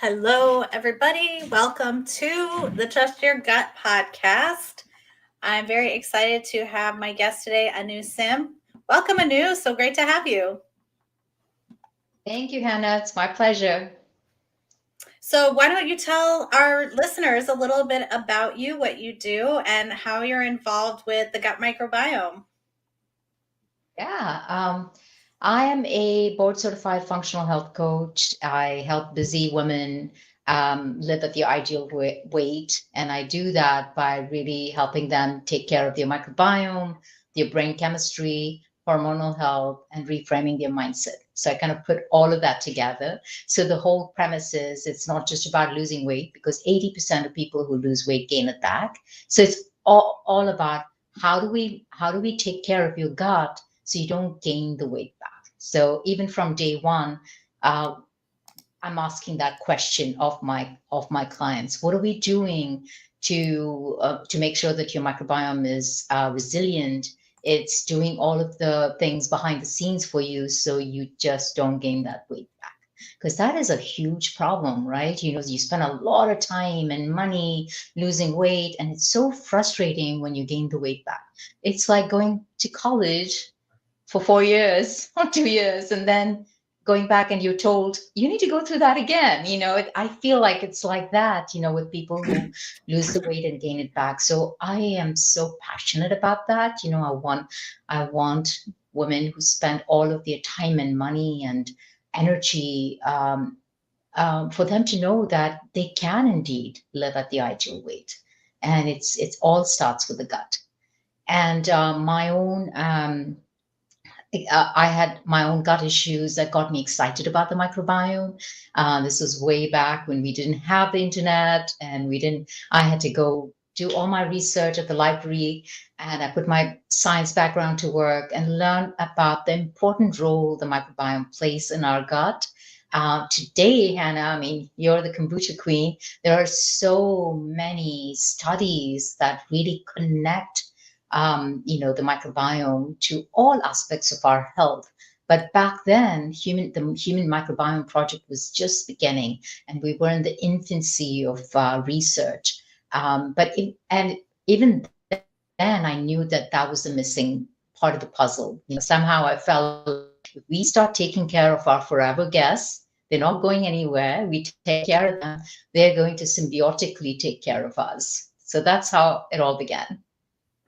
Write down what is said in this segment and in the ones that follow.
Hello, everybody. Welcome to the Trust Your Gut podcast. I'm very excited to have my guest today, Anu Simh. Welcome, Anu. So great to have you. Thank you, Hannah. It's my pleasure. So, why don't you tell our listeners a little bit about you, what you do, and how you're involved with the gut microbiome? Yeah, I am a board certified functional health coach. I help busy women live at the ideal weight, and I do that by really helping them take care of their microbiome, their brain chemistry, hormonal health, and reframing their mindset. So I kind of put all of that together. So the whole premise is it's not just about losing weight because 80% of people who lose weight gain it back. So it's all about how do we take care of your gut so you don't gain the weight back. So even from day one, uh, I'm asking that question of my clients. What are we doing to make sure that your microbiome is resilient? It's doing all of the things behind the scenes for you, so you just don't gain that weight back. Because that is a huge problem, right? You spend a lot of time and money losing weight, and it's so frustrating when you gain the weight back. It's like going to college for 4 years or 2 years and then going back and you're told you need to go through that again. I feel like it's like that, with people who lose the weight and gain it back. So I am so passionate about that. I want women who spend all of their time and money and energy, for them to know that they can indeed live at the ideal weight, and it's all starts with the gut. And my own I had my own gut issues that got me excited about the microbiome. This was way back when we didn't have the internet, and we didn't. I had to go do all my research at the library, and I put my science background to work and learn about the important role the microbiome plays in our gut. Today, Hannah, I mean, you're the kombucha queen. There are so many studies that really connect the microbiome to all aspects of our health. But back then, the Human Microbiome Project was just beginning, and we were in the infancy of research. And even then, I knew that that was the missing part of the puzzle. Somehow I felt if we start taking care of our forever guests, they're not going anywhere. We take care of them; they're going to symbiotically take care of us. So that's how it all began.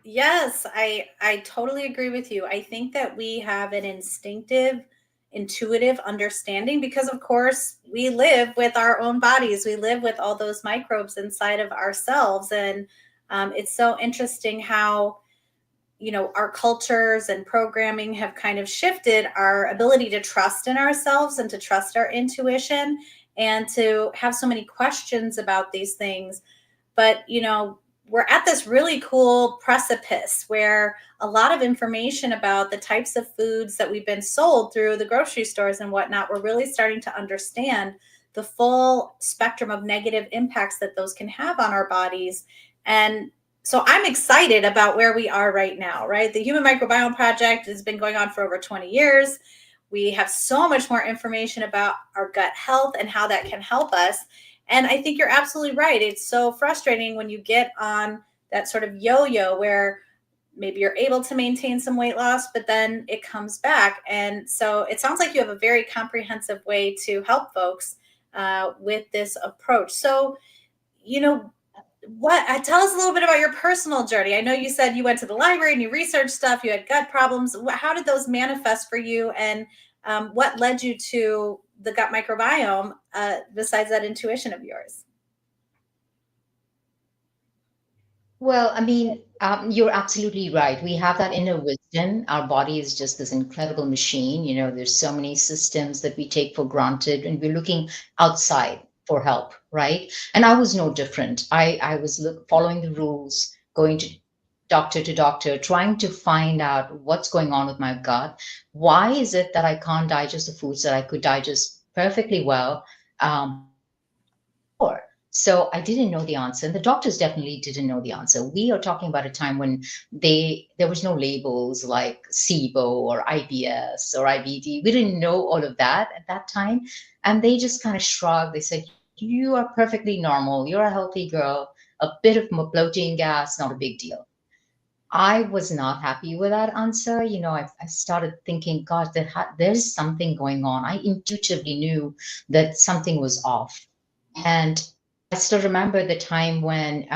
Yes, I totally agree with you. I think that we have an intuitive understanding because of course we live with our own bodies. We live with all those microbes inside of ourselves, and it's so interesting how our cultures and programming have kind of shifted our ability to trust in ourselves and to trust our intuition and to have so many questions about these things. But we're at this really cool precipice where a lot of information about the types of foods that we've been sold through the grocery stores and whatnot, we're really starting to understand the full spectrum of negative impacts that those can have on our bodies. And so I'm excited about where we are right now, right? The Human Microbiome Project has been going on for over 20 years. We have so much more information about our gut health and how that can help us. And I think you're absolutely right. It's so frustrating when you get on that sort of yo yo where maybe you're able to maintain some weight loss, but then it comes back. And so it sounds like you have a very comprehensive way to help folks with this approach. So, you know, what tell us a little bit about your personal journey. I know you said you went to the library and you researched stuff, you had gut problems. How did those manifest for you, and what led you to the gut microbiome besides that intuition of yours? Well, I mean, you're absolutely right. We have that inner wisdom. Our body is just this incredible machine. There's so many systems that we take for granted, and we're looking outside for help, right? And I was no different. I was following the rules, going to doctor, trying to find out what's going on with my gut. Why is it that I can't digest the foods that I could digest perfectly well before? So I didn't know the answer, and the doctors definitely didn't know the answer. We are talking about a time when there was no labels like SIBO or IBS or IBD. We didn't know all of that at that time, and they just kind of shrugged. They said, you are perfectly normal. You're a healthy girl. A bit of bloating gas, not a big deal. I was not happy with that answer. I started thinking, God, there's something going on. I intuitively knew that something was off. And I still remember the time when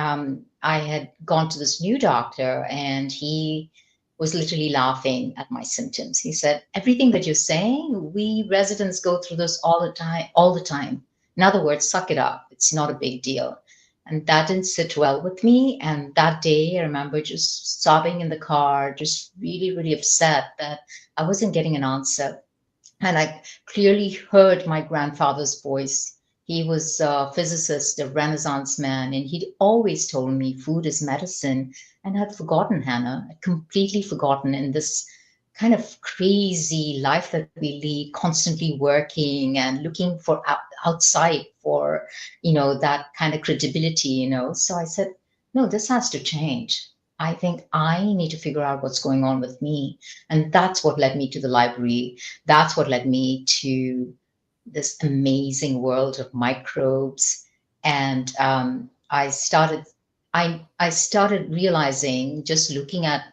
I had gone to this new doctor, and he was literally laughing at my symptoms. He said, everything that you're saying, we residents go through this all the time, all the time. In other words, suck it up. It's not a big deal. And that didn't sit well with me. And that day, I remember just sobbing in the car, just really, really upset that I wasn't getting an answer. And I clearly heard my grandfather's voice. He was a physicist, a Renaissance man, and he'd always told me food is medicine. And I'd forgotten, Hannah, I'd completely forgotten in this kind of crazy life that we lead, constantly working and looking for outside for, that kind of credibility. So I said, no, this has to change. I think I need to figure out what's going on with me. And that's what led me to the library. That's what led me to this amazing world of microbes. And I started realizing, just looking at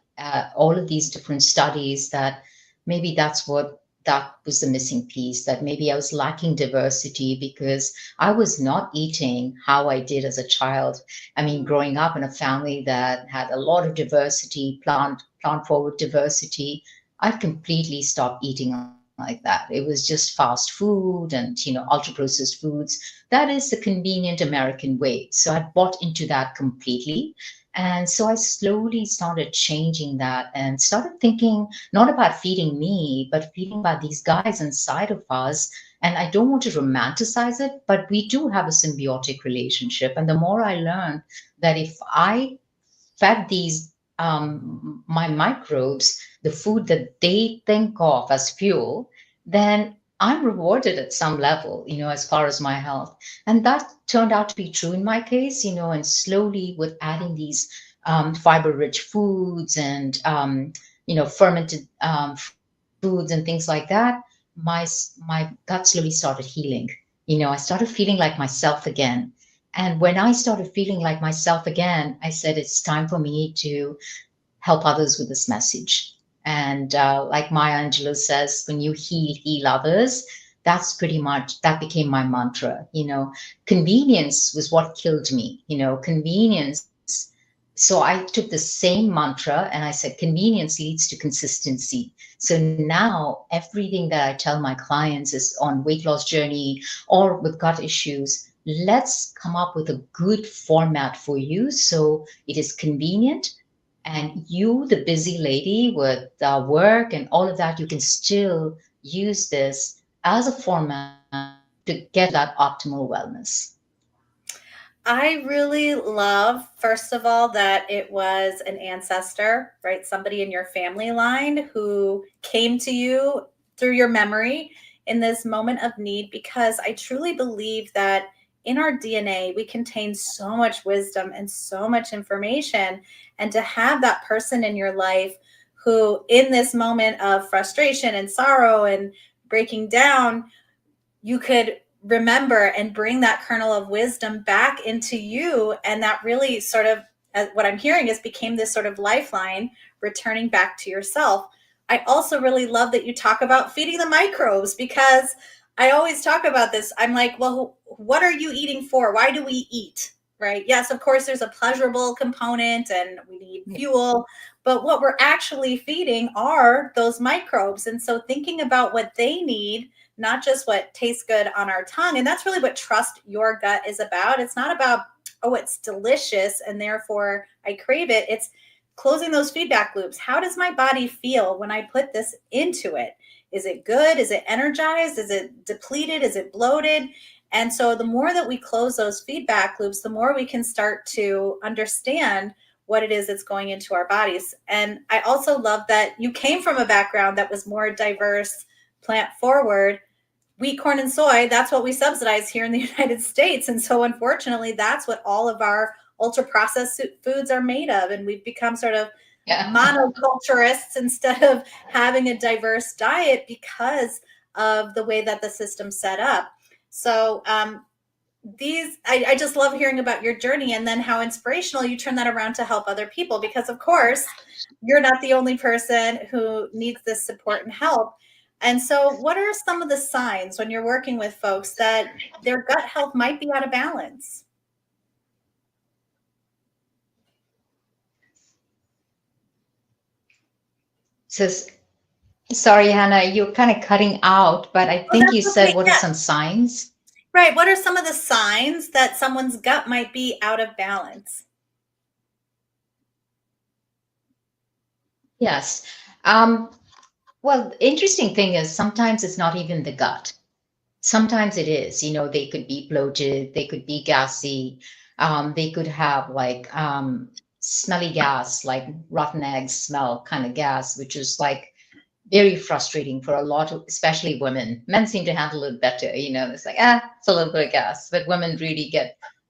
all of these different studies, that maybe that was the missing piece, that maybe I was lacking diversity because I was not eating how I did as a child. I mean, growing up in a family that had a lot of diversity, plant forward diversity, I completely stopped eating like that. It was just fast food and, ultra processed foods. That is the convenient American way. So I bought into that completely. And so I slowly started changing that and started thinking not about feeding me, but feeding about these guys inside of us. And I don't want to romanticize it, but we do have a symbiotic relationship. And the more I learned that if I fed these my microbes the food that they think of as fuel, then I'm rewarded at some level, as far as my health. And that turned out to be true in my case, and slowly with adding these fiber rich foods and, fermented foods and things like that, my gut slowly started healing. I started feeling like myself again. And when I started feeling like myself again, I said, it's time for me to help others with this message. And like Maya Angelou says, when you heal, heal others. That's pretty much, that became my mantra. Convenience was what killed me, convenience. So I took the same mantra and I said, convenience leads to consistency. So now everything that I tell my clients is on weight loss journey or with gut issues, let's come up with a good format for you so it is convenient, and you, the busy lady with work and all of that, you can still use this as a format to get to that optimal wellness. I really love, first of all, that it was an ancestor, right? Somebody in your family line who came to you through your memory in this moment of need, because I truly believe that in our DNA, we contain so much wisdom and so much information. And to have that person in your life who, in this moment of frustration and sorrow and breaking down, you could remember and bring that kernel of wisdom back into you. And that really sort of, what I'm hearing is, became this sort of lifeline, returning back to yourself. I also really love that you talk about feeding the microbes, because I always talk about this. I'm like, well, what are you eating for? Why do we eat? Right? Yes, of course, there's a pleasurable component and we need fuel, but what we're actually feeding are those microbes. And so thinking about what they need, not just what tastes good on our tongue. And that's really what Trust Your Gut is about. It's not about, oh, it's delicious and therefore I crave it. It's closing those feedback loops. How does my body feel when I put this into it? Is it good? Is it energized? Is it depleted? Is it bloated? And so the more that we close those feedback loops, the more we can start to understand what it is that's going into our bodies. And I also love that you came from a background that was more diverse, plant forward. Wheat, corn, and soy, that's what we subsidize here in the United States. And so unfortunately, that's what all of our ultra processed foods are made of. And we've become sort of monoculturists instead of having a diverse diet because of the way that the system's set up. So I just love hearing about your journey and then how inspirational you turn that around to help other people, because of course you're not the only person who needs this support and help. And so what are some of the signs when you're working with folks that their gut health might be out of balance? So sorry, Hannah, you're kind of cutting out, but I Oh, think you that's okay. said what are Yeah. some signs? Right. What are some of the signs that someone's gut might be out of balance? Yes. Well, the interesting thing is sometimes it's not even the gut. Sometimes it is, they could be bloated, they could be gassy, they could have like smelly gas, like rotten eggs smell kind of gas, which is like very frustrating for a lot of, especially women. Men seem to handle it better, it's like, it's a little bit of gas, but women really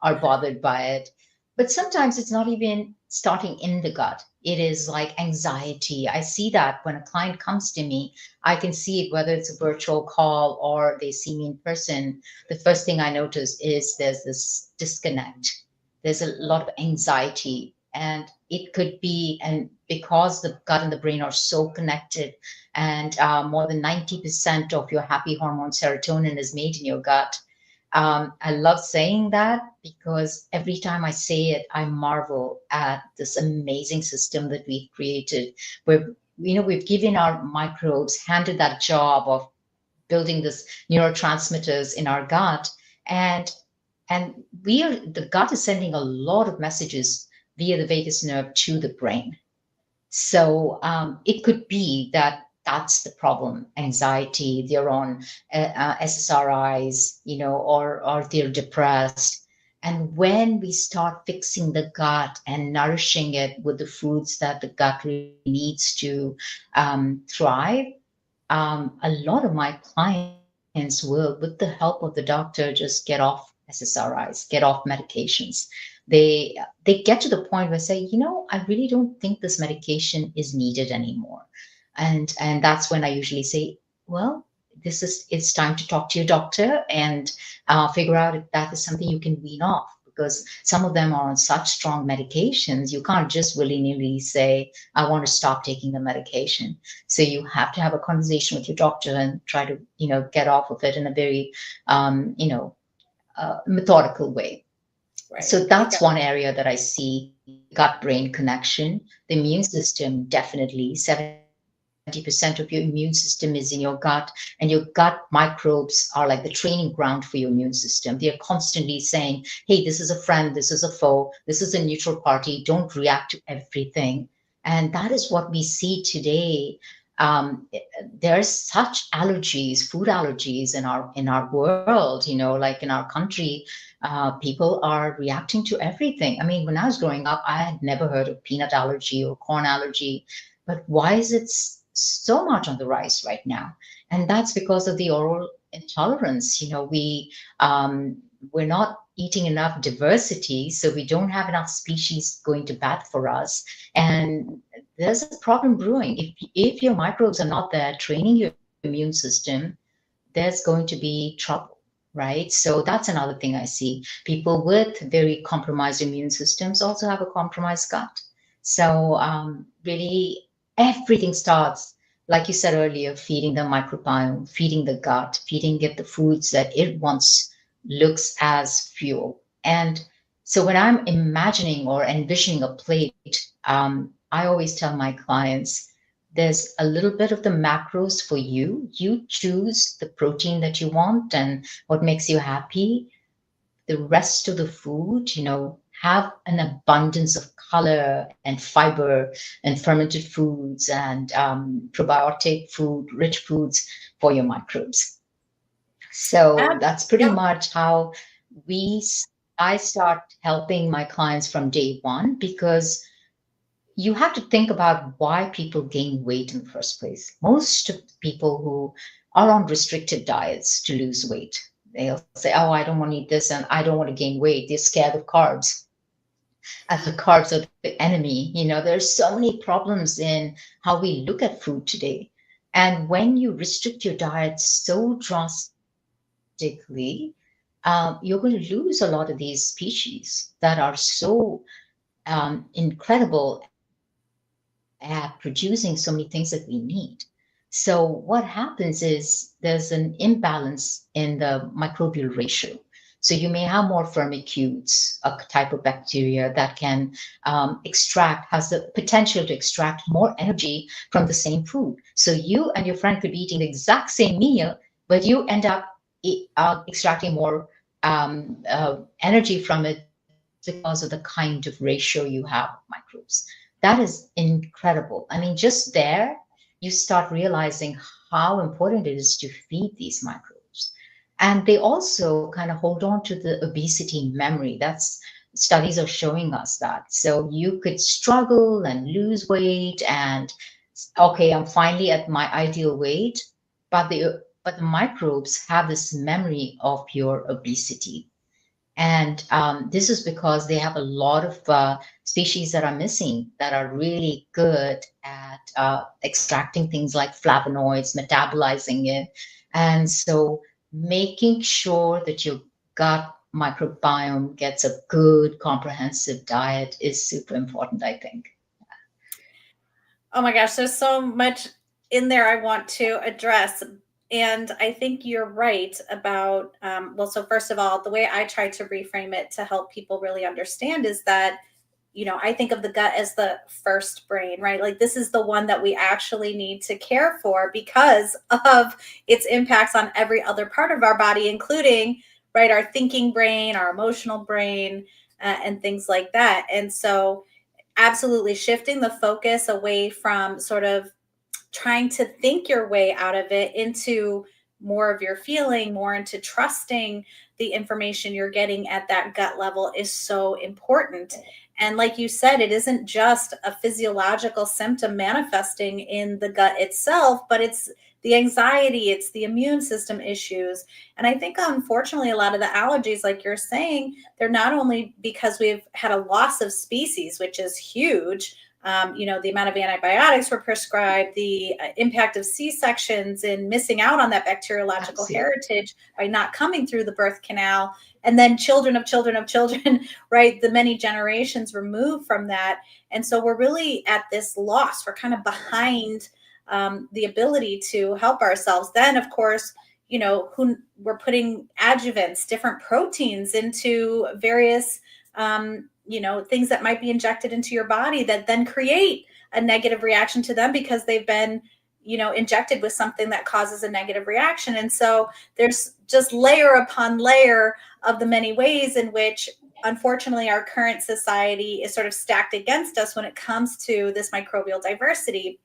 are bothered by it. But sometimes it's not even starting in the gut. It is like anxiety. I see that when a client comes to me, I can see it whether it's a virtual call or they see me in person. The first thing I notice is there's this disconnect. There's a lot of anxiety, and it could be, and because the gut and the brain are so connected, and more than 90% of your happy hormone serotonin is made in your gut. I love saying that because every time I say it, I marvel at this amazing system that we've created. Where we've given our microbes, handed that job of building this neurotransmitters in our gut, and the gut is sending a lot of messages via the vagus nerve to the brain. So it could be that that's the problem: anxiety. They're on SSRIs, or they're depressed. And when we start fixing the gut and nourishing it with the foods that the gut really needs to thrive, a lot of my clients will, with the help of the doctor, just get off SSRIs, get off medications. They get to the point where say, I really don't think this medication is needed anymore. And that's when I usually say, well, it's time to talk to your doctor and figure out if that is something you can wean off, because some of them are on such strong medications. You can't just willy-nilly say, I want to stop taking the medication. So you have to have a conversation with your doctor and try to, get off of it in a very, methodical way. Right. So Okay. that's one area that I see: gut brain connection. The immune system, definitely 70% of your immune system is in your gut, and your gut microbes are like the training ground for your immune system. They are constantly saying, hey, this is a friend, this is a foe, this is a neutral party, don't react to everything. And that is what we see today. There's such allergies, food allergies in our world, like in our country. People are reacting to everything. I mean, when I was growing up, I had never heard of peanut allergy or corn allergy, but why is it so much on the rise right now? And that's because of the oral intolerance. We're not eating enough diversity, so we don't have enough species going to bat for us. And there's a problem brewing. If your microbes are not there training your immune system, there's going to be trouble, right? So that's another thing I see. People with very compromised immune systems also have a compromised gut. So really, everything starts, like you said earlier, feeding the microbiome, feeding the gut, feeding it the foods that it wants, looks as fuel. And so when I'm imagining or envisioning a plate, I always tell my clients, there's a little bit of the macros for you. You choose the protein that you want and what makes you happy. The rest of the food, have an abundance of color and fiber and fermented foods and probiotic food, rich foods for your microbes. So that's pretty Yep. much how we, I start helping my clients from day one, because you have to think about why people gain weight in the first place. Most of the people who are on restricted diets to lose weight, they'll say, oh, I don't want to eat this and I don't want to gain weight. They're scared of carbs, as the carbs are the enemy. There's so many problems in how we look at food today. And when you restrict your diet so drastically, you're going to lose a lot of these species that are so incredible at producing so many things that we need. So what happens is there's an imbalance in the microbial ratio. So you may have more firmicutes, a type of bacteria that can has the potential to extract more energy from the same food. So you and your friend could be eating the exact same meal, but you end up extracting more energy from it because of the kind of ratio you have of microbes. That is incredible. I mean, just there, you start realizing how important it is to feed these microbes. And they also kind of hold on to the obesity memory. That's studies are showing us that. So you could struggle and lose weight and okay, I'm finally at my ideal weight, but the microbes have this memory of your obesity. And this is because they have a lot of species that are missing that are really good at extracting things like flavonoids, metabolizing it. And so making sure that your gut microbiome gets a good, comprehensive diet is super important, I think. Oh my gosh, there's so much in there I want to address. And I think you're right about, well, so first of all, the way I try to reframe it to help people really understand is that, I think of the gut as the first brain, right? Like this is the one that we actually need to care for because of its impacts on every other part of our body, including, right, our thinking brain, our emotional brain, and things like that. And so, absolutely shifting the focus away from sort of trying to think your way out of it into more of your feeling, more into trusting the information you're getting at that gut level is so important. And like you said, it isn't just a physiological symptom manifesting in the gut itself, but it's the anxiety, it's the immune system issues. And I think, unfortunately, a lot of the allergies, like you're saying, they're not only because we've had a loss of species, which is huge, the amount of antibiotics were prescribed, the impact of C-sections and missing out on that bacteriological Absolutely. heritage by not coming through the birth canal, and then children of children of children, right? The many generations removed from that. And so we're really at this loss. We're kind of behind the ability to help ourselves. Then, of course, who we're putting adjuvants, different proteins into various things that might be injected into your body that then create a negative reaction to them because they've been injected with something that causes a negative reaction. And so there's just layer upon layer of the many ways in which, unfortunately, our current society is sort of stacked against us when it comes to this microbial diversity.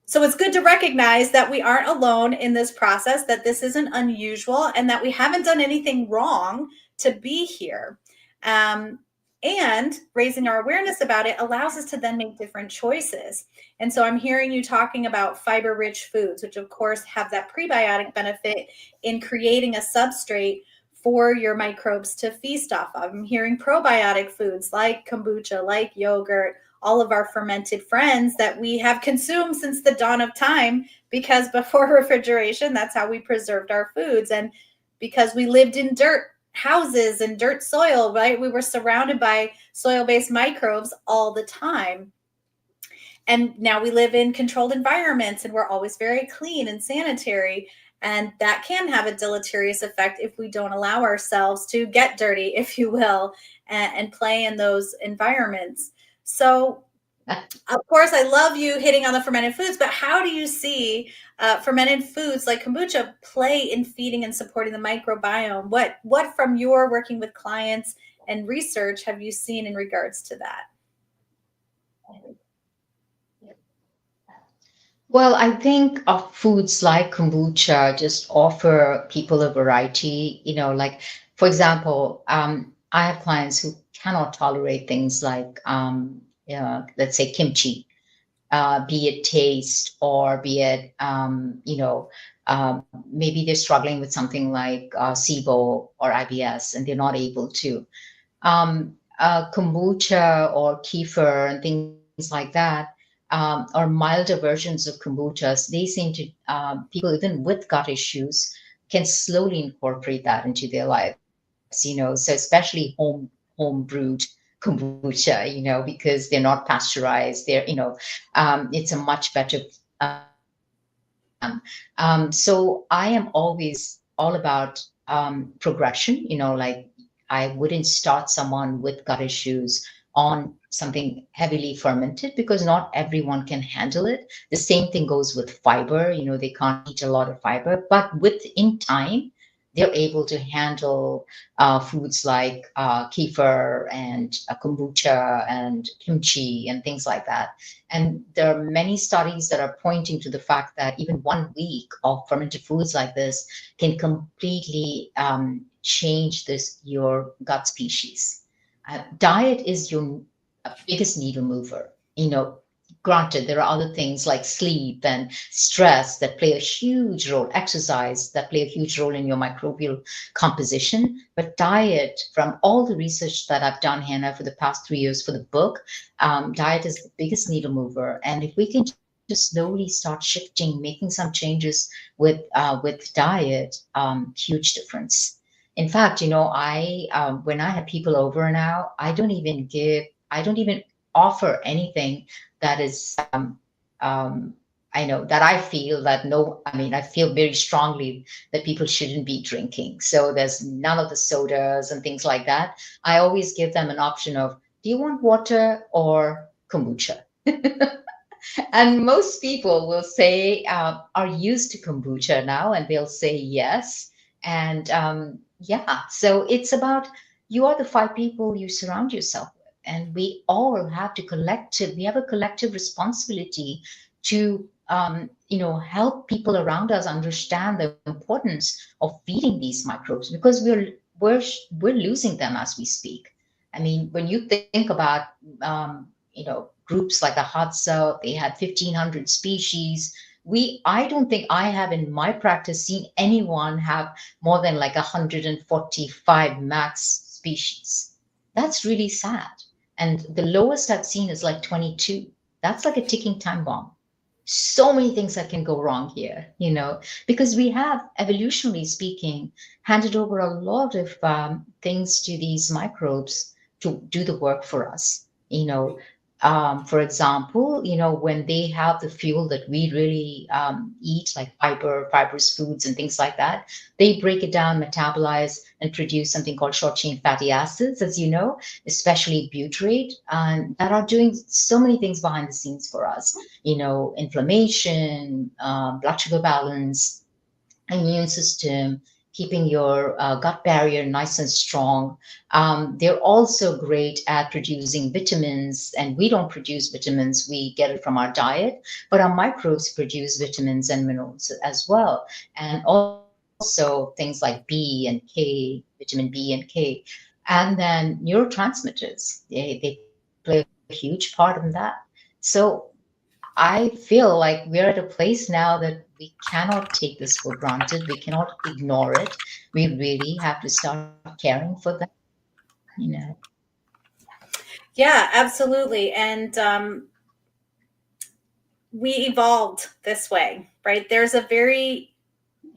So it's good to recognize that we aren't alone in this process, that this isn't unusual, and that we haven't done anything wrong to be here. Um, and raising our awareness about it allows us to then make different choices. And so I'm hearing you talking about fiber rich foods, which of course have that prebiotic benefit in creating a substrate for your microbes to feast off of. I'm hearing probiotic foods like kombucha, like yogurt, all of our fermented friends that we have consumed since the dawn of time, because before refrigeration, that's how we preserved our foods. And because we lived in dirt houses and dirt soil, right? We were surrounded by soil-based microbes all the time. And now we live in controlled environments and we're always very clean and sanitary. And that can have a deleterious effect if we don't allow ourselves to get dirty, if you will, and play in those environments. So, of course, I love you hitting on the fermented foods, but how do you see fermented foods like kombucha play in feeding and supporting the microbiome? What from your working with clients and research have you seen in regards to that? Well, I think foods like kombucha just offer people a variety. Like for example, I have clients who cannot tolerate things like, let's say, kimchi, be it taste or be it, maybe they're struggling with something like SIBO or IBS and they're not able to. Kombucha or kefir and things like that, or milder versions of kombuchas, they seem to, people even with gut issues can slowly incorporate that into their life. So especially home brewed kombucha, because they're not pasteurized. It's a much better so I am always all about progression, like I wouldn't start someone with gut issues on something heavily fermented because not everyone can handle it. The same thing goes with fiber, they can't eat a lot of fiber, but within time, they're able to handle foods like kefir and kombucha and kimchi and things like that. And there are many studies that are pointing to the fact that even 1 week of fermented foods like this can completely change your gut species. Diet is your biggest needle mover. Granted, there are other things like sleep and stress that play a huge role, exercise that play a huge role in your microbial composition. But diet, from all the research that I've done, Hannah, for the past 3 years for the book, diet is the biggest needle mover. And if we can just slowly start shifting, making some changes with diet, huge difference. In fact, I when I have people over now, I don't even offer anything that is um, I know that I feel that no, I mean, I feel very strongly that people shouldn't be drinking. So there's none of the sodas and things like that. I always give them an option of, do you want water or kombucha? And most people will say, are used to kombucha now, and they'll say yes. And yeah, so it's about you are the 5 people you surround yourself with, and we all have we have a collective responsibility to, help people around us understand the importance of feeding these microbes because we're losing them as we speak. I mean, when you think about, groups like the hot cell, they had 1,500 species. I don't think I have in my practice seen anyone have more than like 145 max species. That's really sad. And the lowest I've seen is like 22. That's like a ticking time bomb. So many things that can go wrong here, because we have, evolutionarily speaking, handed over a lot of things to these microbes to do the work for us. For example, when they have the fuel that we really eat, like fibrous foods and things like that, they break it down, metabolize, and produce something called short chain fatty acids, as you know, especially butyrate, and that are doing so many things behind the scenes for us. Inflammation, blood sugar balance, immune system, keeping your gut barrier nice and strong. They're also great at producing vitamins, and we don't produce vitamins, we get it from our diet, but our microbes produce vitamins and minerals as well. And also things like B and K, vitamin B and K. And then neurotransmitters, they play a huge part in that. So I feel like we're at a place now that we cannot take this for granted. We cannot ignore it. We really have to start caring for them, you know. Yeah, absolutely. And we evolved this way, right? There's a very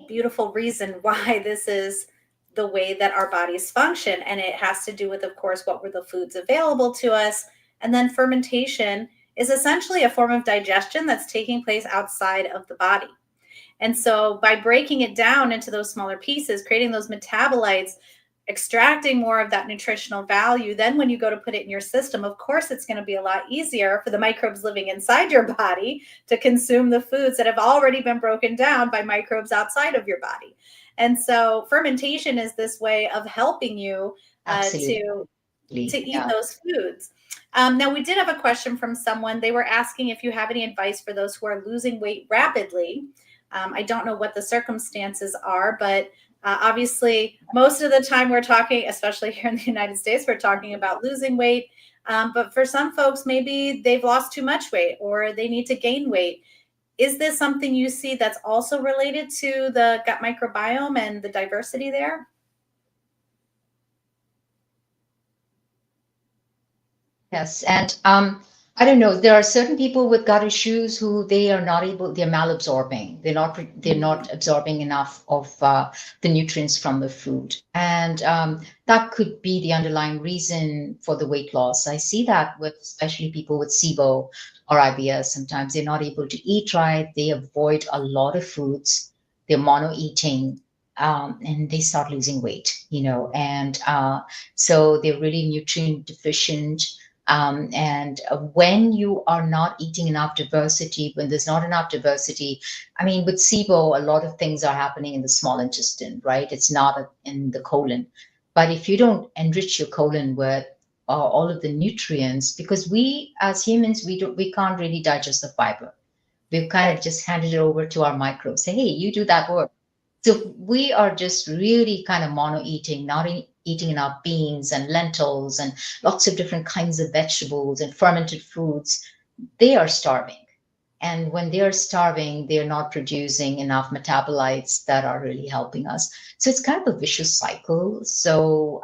beautiful reason why this is the way that our bodies function. And it has to do with, of course, what were the foods available to us. And then fermentation is essentially a form of digestion that's taking place outside of the body. And so by breaking it down into those smaller pieces, creating those metabolites, extracting more of that nutritional value, then when you go to put it in your system, of course, it's going to be a lot easier for the microbes living inside your body to consume the foods that have already been broken down by microbes outside of your body. And so fermentation is this way of helping you Absolutely. to eat Yeah. those foods. Now, we did have a question from someone. They were asking if you have any advice for those who are losing weight rapidly. I don't know what the circumstances are, but obviously, most of the time we're talking, especially here in the United States, we're talking about losing weight. But for some folks, maybe they've lost too much weight or they need to gain weight. Is this something you see that's also related to the gut microbiome and the diversity there? Yes. And I don't know. There are certain people with gut issues who they are not able, they're malabsorbing. They're Mm, not absorbing enough of the nutrients from the food. And that could be the underlying reason for the weight loss. I see that with especially people with SIBO or IBS. Sometimes they're not able to eat right. They avoid a lot of foods. They're mono eating. And they start losing weight, and so they're really nutrient deficient, and when you are not eating enough diversity, when there's not enough diversity, I mean, with SIBO, a lot of things are happening in the small intestine, right? It's not in the colon. But if you don't enrich your colon with all of the nutrients, because we as humans, we can't really digest the fiber. We've kind right. of just handed it over to our microbes. Say, hey, you do that work. So we are just really kind of mono eating, not eating enough beans and lentils and lots of different kinds of vegetables and fermented foods. They are starving. And when they are starving, they're not producing enough metabolites that are really helping us. So it's kind of a vicious cycle. So,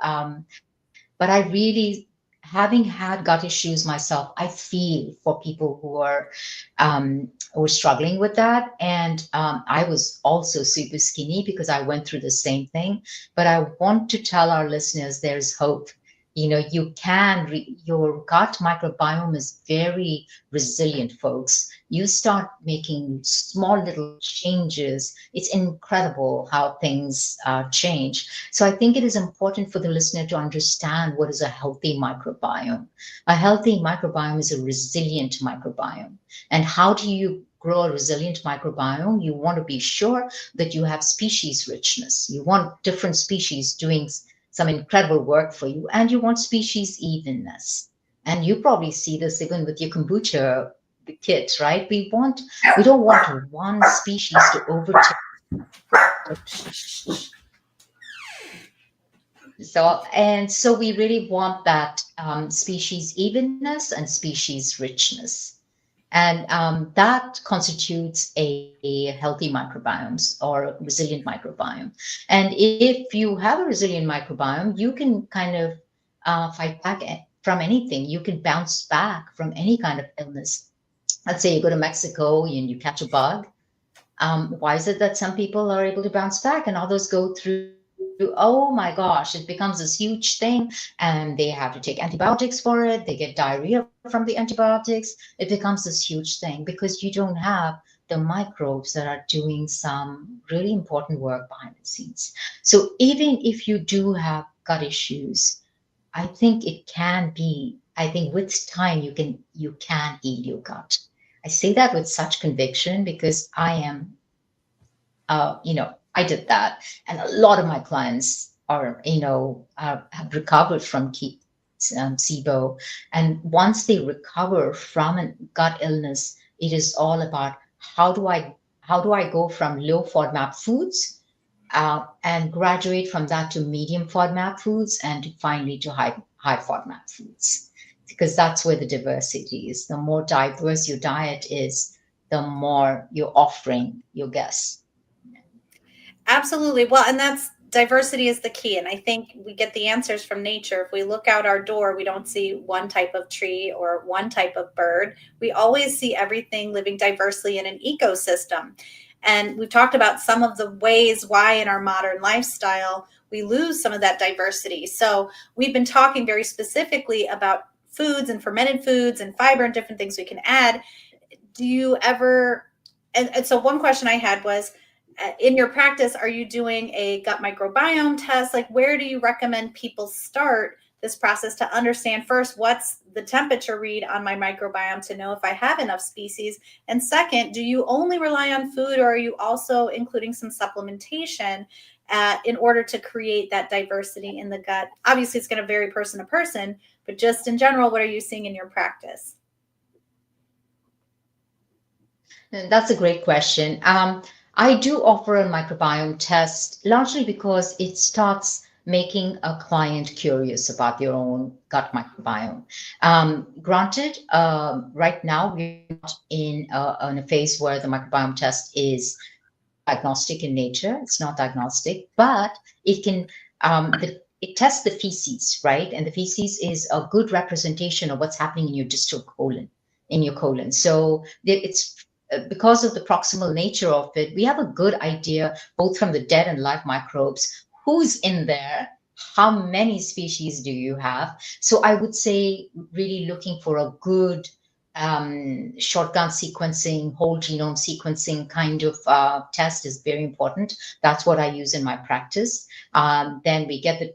but I really, having had gut issues myself, I feel for people who are struggling with that. And I was also super skinny because I went through the same thing. But I want to tell our listeners there's hope. You can, your gut microbiome is very resilient, folks. You start making small little changes. It's incredible how things change. So I think it is important for the listener to understand what is a healthy microbiome. A healthy microbiome is a resilient microbiome. And how do you grow a resilient microbiome? You want to be sure that you have species richness. You want different species doing some incredible work for you, and you want species evenness. And you probably see this even with your kombucha kits, right? We don't want one species to overtake. So we really want that species evenness and species richness. And that constitutes a healthy microbiome or resilient microbiome. And if you have a resilient microbiome, you can kind of fight back from anything. You can bounce back from any kind of illness. Let's say you go to Mexico and you catch a bug. Why is it that some people are able to bounce back and others go through, oh my gosh, it becomes this huge thing and they have to take antibiotics for it. They get diarrhea from the antibiotics. It becomes this huge thing because you don't have the microbes that are doing some really important work behind the scenes. So even if you do have gut issues, I think with time you can heal your gut. I say that with such conviction because I did that. And a lot of my clients have recovered from SIBO. And once they recover from a gut illness, it is all about how do I go from low FODMAP foods and graduate from that to medium FODMAP foods and finally to high FODMAP foods. Because that's where the diversity is. The more diverse your diet is, the more you're offering your guests. Absolutely. Well, and that's diversity is the key. And I think we get the answers from nature. If we look out our door, we don't see one type of tree or one type of bird. We always see everything living diversely in an ecosystem. And we've talked about some of the ways why in our modern lifestyle we lose some of that diversity. So we've been talking very specifically about foods and fermented foods and fiber and different things we can add. Do you ever, and so one question I had was, in your practice, are you doing a gut microbiome test? Like, where do you recommend people start this process to understand first what's the temperature read on my microbiome to know if I have enough species? And second, do you only rely on food or are you also including some supplementation in order to create that diversity in the gut? Obviously, it's going to vary person to person, but just in general, what are you seeing in your practice? And that's a great question. I do offer a microbiome test largely because it starts making a client curious about their own gut microbiome. Granted, right now we're not in a phase where the microbiome test is diagnostic in nature. It's not diagnostic, but it tests the feces, right? And the feces is a good representation of what's happening in your distal colon. in your colon. So it's because of the proximal nature of it, we have a good idea, both from the dead and live microbes, who's in there, how many species do you have. So I would say really looking for a good shotgun sequencing, whole genome sequencing kind of test is very important. That's what I use in my practice. Then we get the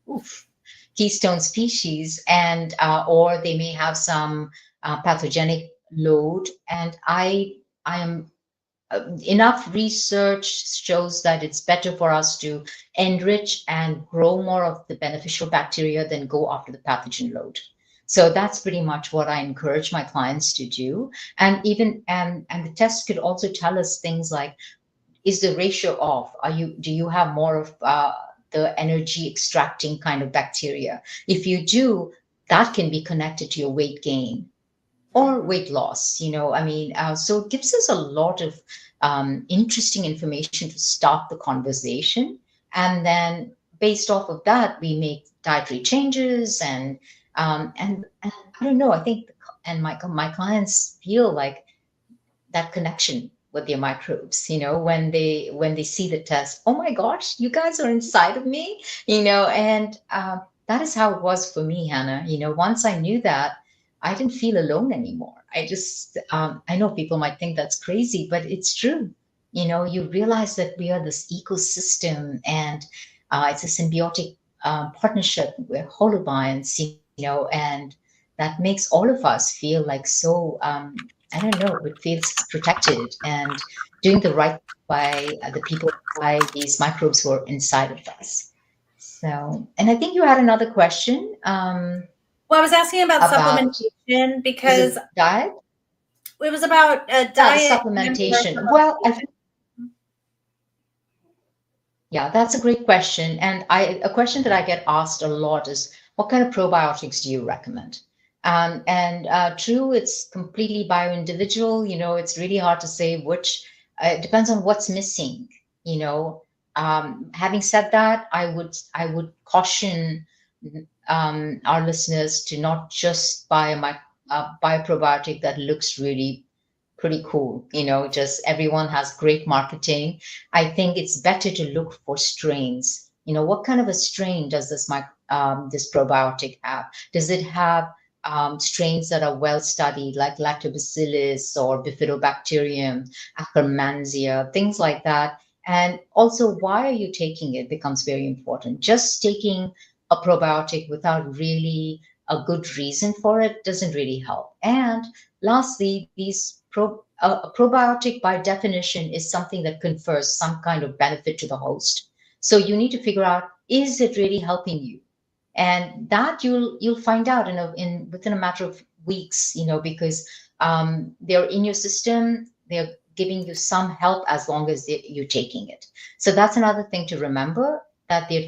oof, keystone species, and or they may have some pathogenic load. And I am enough research shows that it's better for us to enrich and grow more of the beneficial bacteria than go after the pathogen load. So that's pretty much what I encourage my clients to do. And even and the test could also tell us things like, is the ratio off? Do you have more of the energy extracting kind of bacteria? If you do, that can be connected to your weight gain or weight loss. I mean, so it gives us a lot of interesting information to start the conversation. And then based off of that, we make dietary changes and I don't know, I think, and my clients feel like that connection with your microbes, when they see the test. Oh my gosh, you guys are inside of me, and that is how it was for me, Hannah. Once I knew that, I didn't feel alone anymore. I know people might think that's crazy, but it's true. You realize that we are this ecosystem, and it's a symbiotic partnership. We're holobions, and that makes all of us feel like so I don't know, it feels protected and doing the right by the people, by these microbes who are inside of us. So, and I think you had another question Well, I was asking about about, supplementation was because it diet? it was about a Yeah, the diet and supplementation. Well, yeah, that's a great question. And a question that I get asked a lot is, what kind of probiotics do you recommend? And true, it's completely bio-individual. It's really hard to say which. It depends on what's missing. Having said that, I would caution our listeners to not just buy a probiotic that looks really pretty cool. Just everyone has great marketing. I think it's better to look for strains. What kind of a strain does this probiotic have? Does it have strains that are well studied, like lactobacillus or bifidobacterium, akkermansia, things like that? And also, why are you taking it becomes very important. Just taking a probiotic without really a good reason for it doesn't really help. And lastly, a probiotic by definition is something that confers some kind of benefit to the host. So you need to figure out, is it really helping you? And that you'll find out in within a matter of weeks, because they're in your system, they're giving you some help as long as you're taking it. So that's another thing to remember, that they're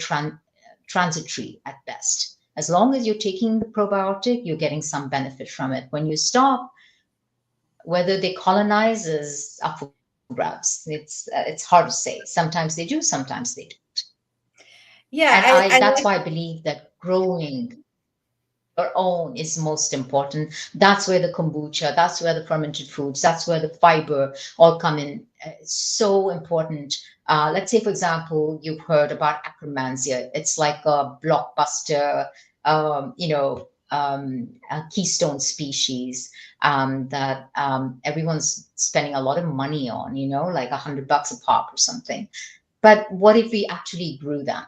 transitory at best. As long as you're taking the probiotic, you're getting some benefit from it. When you stop, whether they colonize is up for grabs. It's hard to say. Sometimes they do, sometimes they don't. yeah, And I that's like. why I believe that growing your own is most important. That's where the kombucha, that's where the fermented foods, that's where the fiber all come in. It's so important. Let's say, for example, you've heard about acromansia. It's like a blockbuster, a keystone species that everyone's spending a lot of money on, like $100 a pop or something. But what if we actually grew them?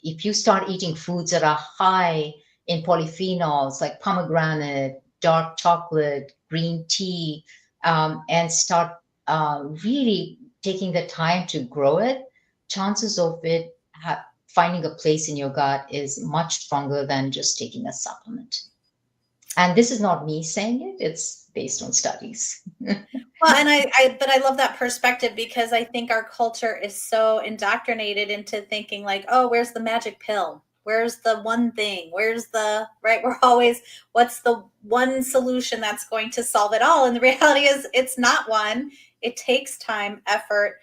If you start eating foods that are high in polyphenols like pomegranate, dark chocolate, green tea, and start really taking the time to grow it, chances of it finding a place in your gut is much stronger than just taking a supplement. And this is not me saying it, it's based on studies. Well, and but I love that perspective because I think our culture is so indoctrinated into thinking like, oh, where's the magic pill? Where's the one thing? Where's the right? We're always, what's the one solution that's going to solve it all? And the reality is, it's not one. It takes time, effort,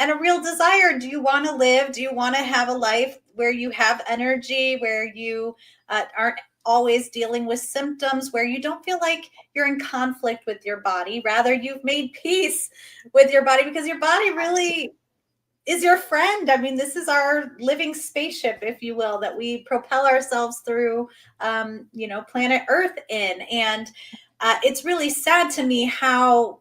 and a real desire. Do you want to live? Do you want to have a life where you have energy, where you aren't always dealing with symptoms, where you don't feel like you're in conflict with your body? Rather, you've made peace with your body, because your body really is your friend. I mean, this is our living spaceship, if you will, that we propel ourselves through, planet Earth in. And it's really sad to me how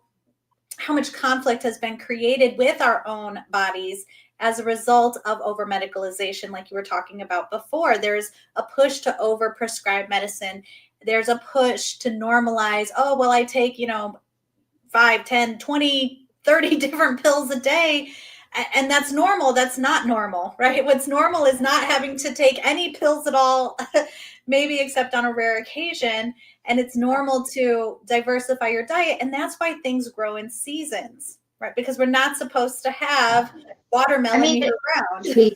much conflict has been created with our own bodies as a result of over medicalization, like you were talking about before. There's a push to over prescribe medicine. There's a push to normalize, oh, well, I take, 5, 10, 20, 30 different pills a day. And that's normal. That's not normal, right? What's normal is not having to take any pills at all, maybe except on a rare occasion. And it's normal to diversify your diet. And that's why things grow in seasons, right? Because we're not supposed to have I watermelon mean, year round.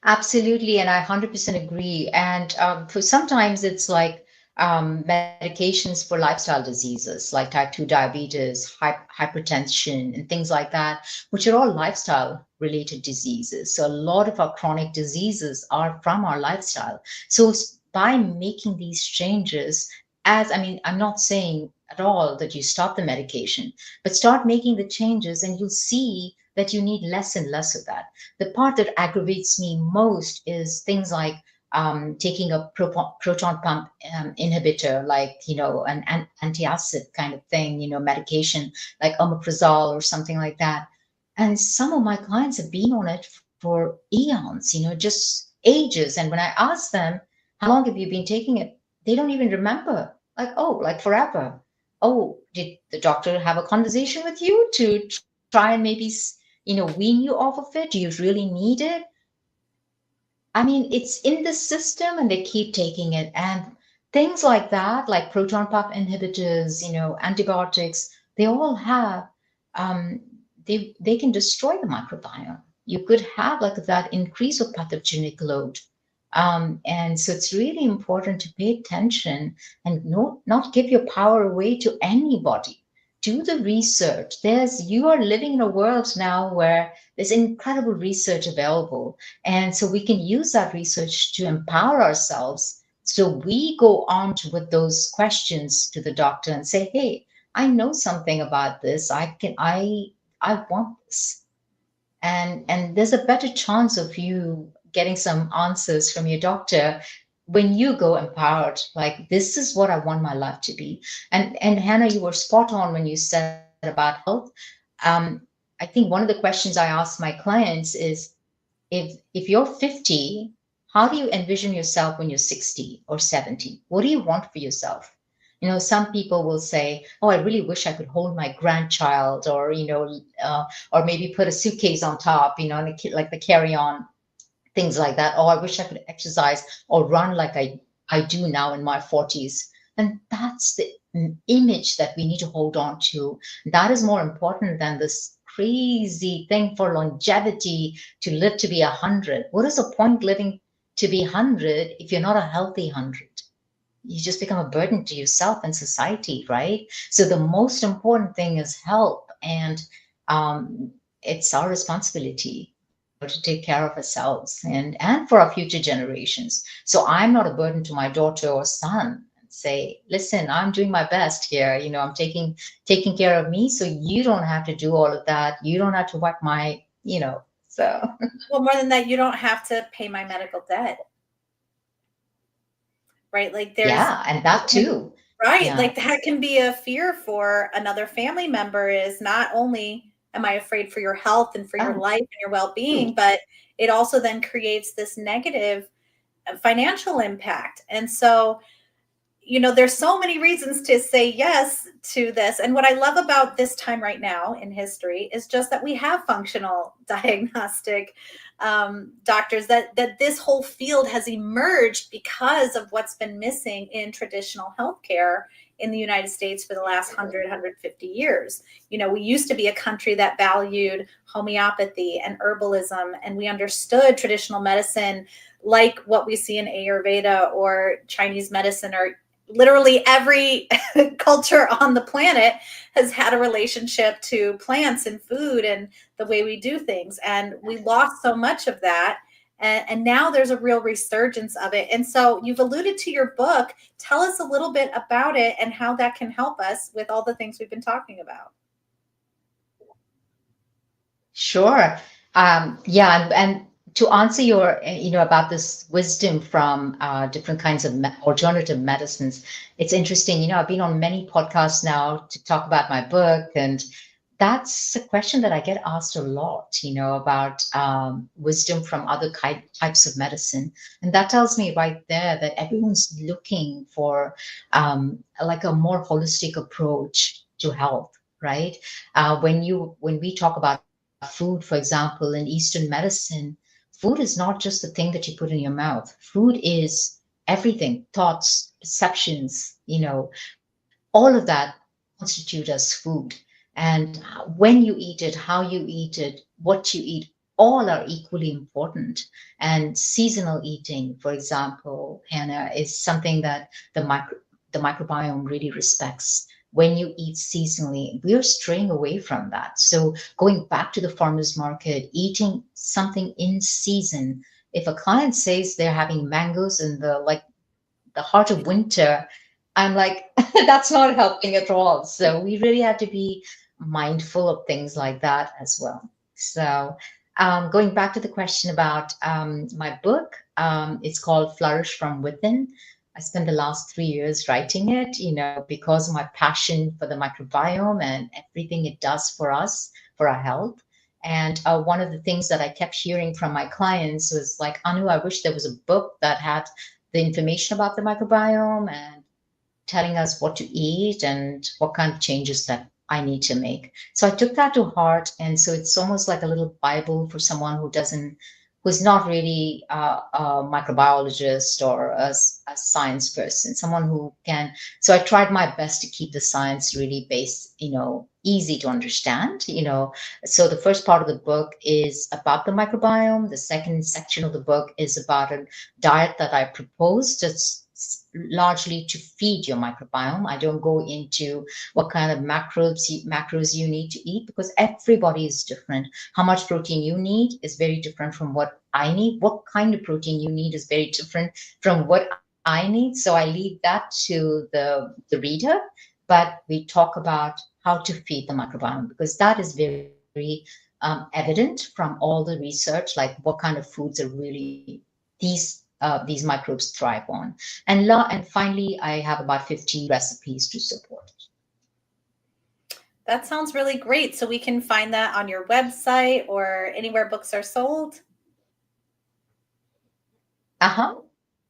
absolutely, and I 100% agree. And for sometimes it's like medications for lifestyle diseases like type 2 diabetes, hypertension, and things like that, which are all lifestyle related diseases. So a lot of our chronic diseases are from our lifestyle. So by making these changes, I mean, I'm not saying at all that you stop the medication, but start making the changes and you'll see that you need less and less of that. The part that aggravates me most is things like taking a proton pump inhibitor, like, an antacid kind of thing, medication like omeprazole or something like that. And some of my clients have been on it for eons, just ages. And when I ask them, how long have you been taking it? They don't even remember. Like, oh, like forever. Oh, did the doctor have a conversation with you to try and maybe, wean you off of it? Do you really need it? I mean, it's in the system and they keep taking it. And things like that, like proton pump inhibitors, antibiotics, they all have, um, they can destroy the microbiome. You could have like that increase of pathogenic load. And so it's really important to pay attention and not give your power away to anybody. Do the research. You are living in a world now where there's incredible research available. And so we can use that research to empower ourselves. So we go on with those questions to the doctor and say, hey, I know something about this. I want this. And there's a better chance of you getting some answers from your doctor when you go empowered, like, this is what I want my life to be. And Hannah, you were spot on when you said about health. um, I think one of the questions I ask my clients is, if you're 50, how do you envision yourself when you're 60 or 70? What do you want for yourself? Some people will say, oh, I really wish I could hold my grandchild, or maybe put a suitcase on top, like the carry-on, things like that. Oh, I wish I could exercise or run like I do now in my 40s. And that's the image that we need to hold on to. That is more important than this crazy thing for longevity, to live to be 100. What is the point living to be 100 if you're not a healthy 100? You just become a burden to yourself and society, right? So the most important thing is health, and it's our responsibility, to take care of ourselves and for our future generations. So I'm not a burden to my daughter or son. Say, listen, I'm doing my best here. I'm taking care of me, so you don't have to do all of that. You don't have to wipe my, so. Well, more than that, you don't have to pay my medical debt, right? Like Yeah, and that too. right. Yeah. Like that can be a fear for another family member, is not only am I afraid for your health and for your Oh, life and your well-being, but it also then creates this negative financial impact. And so, there's so many reasons to say yes to this. And what I love about this time right now in history is just that we have functional diagnostic doctors, that this whole field has emerged because of what's been missing in traditional healthcare in the United States for the last 150 years. We used to be a country that valued homeopathy and herbalism, and we understood traditional medicine like what we see in Ayurveda or Chinese medicine or literally every culture on the planet has had a relationship to plants and food and the way we do things. And we lost so much of that. And now there's a real resurgence of it. And so you've alluded to your book. Tell us a little bit about it and how that can help us with all the things we've been talking about. Sure. Yeah, and to answer your, about this wisdom from different kinds of alternative medicines, it's interesting. I've been on many podcasts now to talk about my book, and that's a question that I get asked a lot, about wisdom from other types of medicine. And that tells me right there that everyone's looking for like a more holistic approach to health, right? When we talk about food, for example, in Eastern medicine, food is not just the thing that you put in your mouth. Food is everything, thoughts, perceptions, all of that constitute as food. And when you eat it, how you eat it, what you eat, all are equally important. And seasonal eating, for example, Hannah, is something that the microbiome really respects. When you eat seasonally, we're straying away from that. So going back to the farmers market, eating something in season. If a client says they're having mangoes in the heart of winter, I'm like, that's not helping at all. So we really have to be mindful of things like that as well. So going back to the question about my book, it's called Flourish from Within. I spent the last 3 years writing it, because of my passion for the microbiome and everything it does for us, for our health. And one of the things that I kept hearing from my clients was like, Anu, I wish there was a book that had the information about the microbiome and telling us what to eat and what kind of changes that I need to make. So I took that to heart. And so it's almost like a little Bible for someone who's not really a microbiologist or a science person, someone who can. So I tried my best to keep the science really based, easy to understand, So the first part of the book is about the microbiome. The second section of the book is about a diet that I proposed. It's largely to feed your microbiome. I don't go into what kind of macros you need to eat because everybody is different. How much protein you need is very different from what I need. What kind of protein you need is very different from what I need. So I leave that to the reader, but we talk about how to feed the microbiome because that is very evident from all the research, like what kind of foods are really these microbes thrive on. And finally, I have about 15 recipes to support it. That sounds really great. So we can find that on your website or anywhere books are sold. Uh-huh.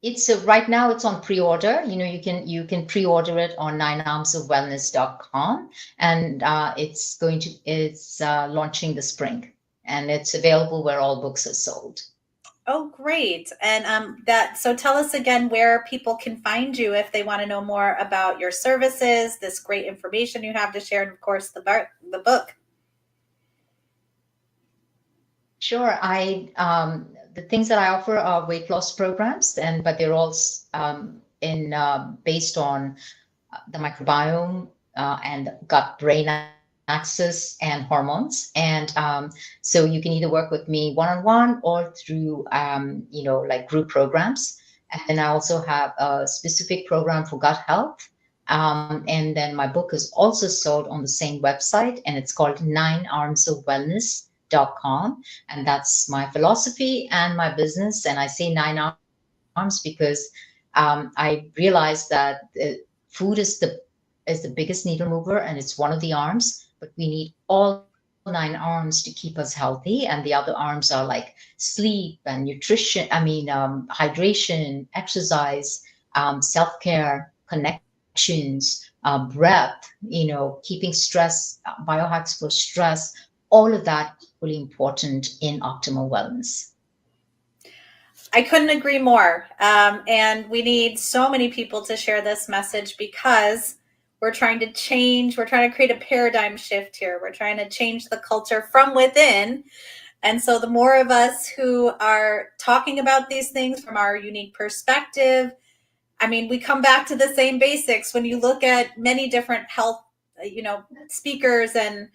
It's right now it's on pre-order. You can pre-order it on 9armsofwellness.com, and it's launching this spring, and it's available where all books are sold. Oh, great. And so tell us again where people can find you if they want to know more about your services, this great information you have to share, and of course the book. Sure. The things that I offer are weight loss programs, but they're all in based on the microbiome and gut brain axis and hormones. And so you can either work with me one-on-one or through like group programs. And then I also have a specific program for gut health. And then my book is also sold on the same website, and it's called 9armsofwellness.com. And that's my philosophy and my business. And I say 9 arms because I realized that food is the biggest needle mover, and it's one of the arms, but we need all 9 arms to keep us healthy. And the other arms are like sleep and nutrition, hydration, exercise, self-care, connections, breath, keeping stress, biohacks for stress, all of that equally important in optimal wellness. I couldn't agree more. And we need so many people to share this message because we're trying to create a paradigm shift here. We're trying to change the culture from within. And so the more of us who are talking about these things from our unique perspective, I mean, we come back to the same basics. When you look at many different health, speakers and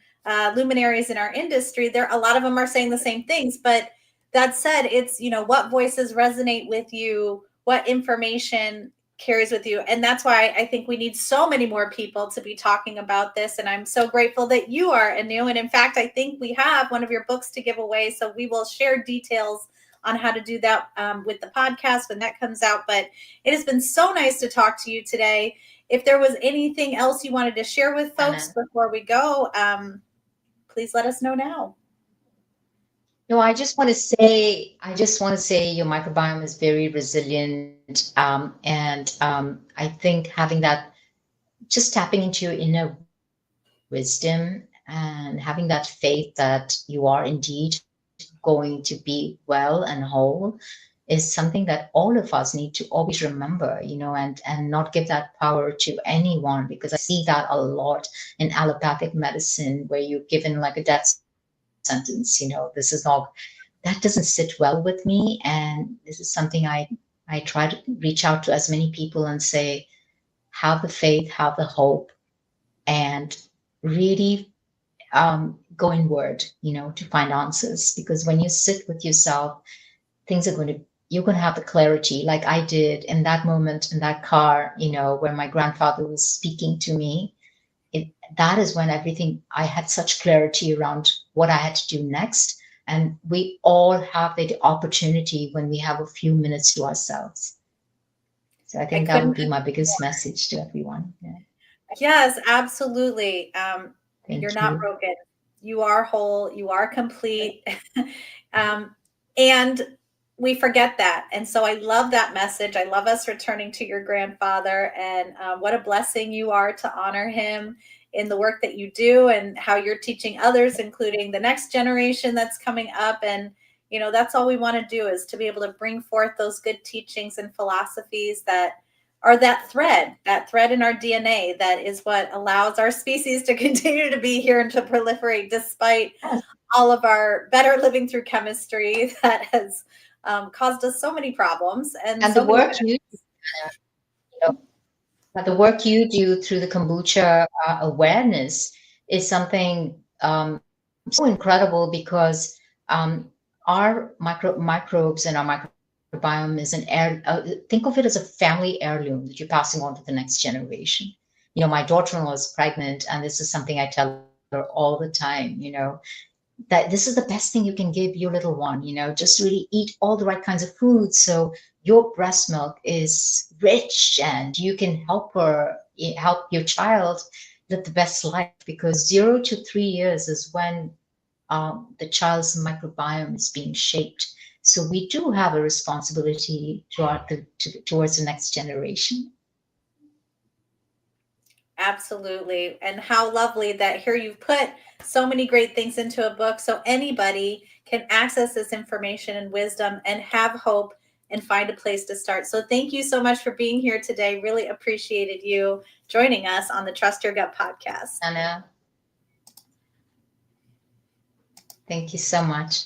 luminaries in our industry, there a lot of them are saying the same things. But that said, it's what voices resonate with you, what information carries with you, and that's why I think we need so many more people to be talking about this. And I'm so grateful that you are, Anu. And in fact, I think we have one of your books to give away, so we will share details on how to do that with the podcast when that comes out. But it has been so nice to talk to you today. If there was anything else you wanted to share with folks before we go, please let us know now. No, I just want to say your microbiome is very resilient. And I think having that, just tapping into your inner wisdom and having that faith that you are indeed going to be well and whole is something that all of us need to always remember, and not give that power to anyone, because I see that a lot in allopathic medicine where you're given like a death sentence. This is not, that doesn't sit well with me. And this is something I try to reach out to as many people and say, have the faith, have the hope, and really go inward, to find answers. Because when you sit with yourself, you're going to have the clarity, like I did in that moment in that car, where my grandfather was speaking to me. That is when I had such clarity around what I had to do next. And we all have the opportunity when we have a few minutes to ourselves. So I think that would be my biggest message to everyone. Yeah. Yes, absolutely. You're not you. broken. You are whole. You are complete. And we forget that. And so I love that message. I love us returning to your grandfather, and what a blessing you are to honor him in the work that you do and how you're teaching others, including the next generation that's coming up. And, that's all we want to do, is to be able to bring forth those good teachings and philosophies that are that thread in our DNA that is what allows our species to continue to be here and to proliferate despite all of our better living through chemistry that has caused us so many problems. And so the work the work you do through the kombucha awareness is something so incredible, because our microbes and our microbiome is think of it as a family heirloom that you're passing on to the next generation. My daughter-in-law is pregnant, and this is something I tell her all the time, that this is the best thing you can give your little one, just really eat all the right kinds of foods so your breast milk is rich and you can help your child live the best life. Because 0 to 3 years is when the child's microbiome is being shaped. So we do have a responsibility towards the next generation. Absolutely. And how lovely that here you've put so many great things into a book so anybody can access this information and wisdom and have hope and find a place to start. So thank you so much for being here today. Really appreciated you joining us on the Trust Your Gut podcast. Anna, thank you so much.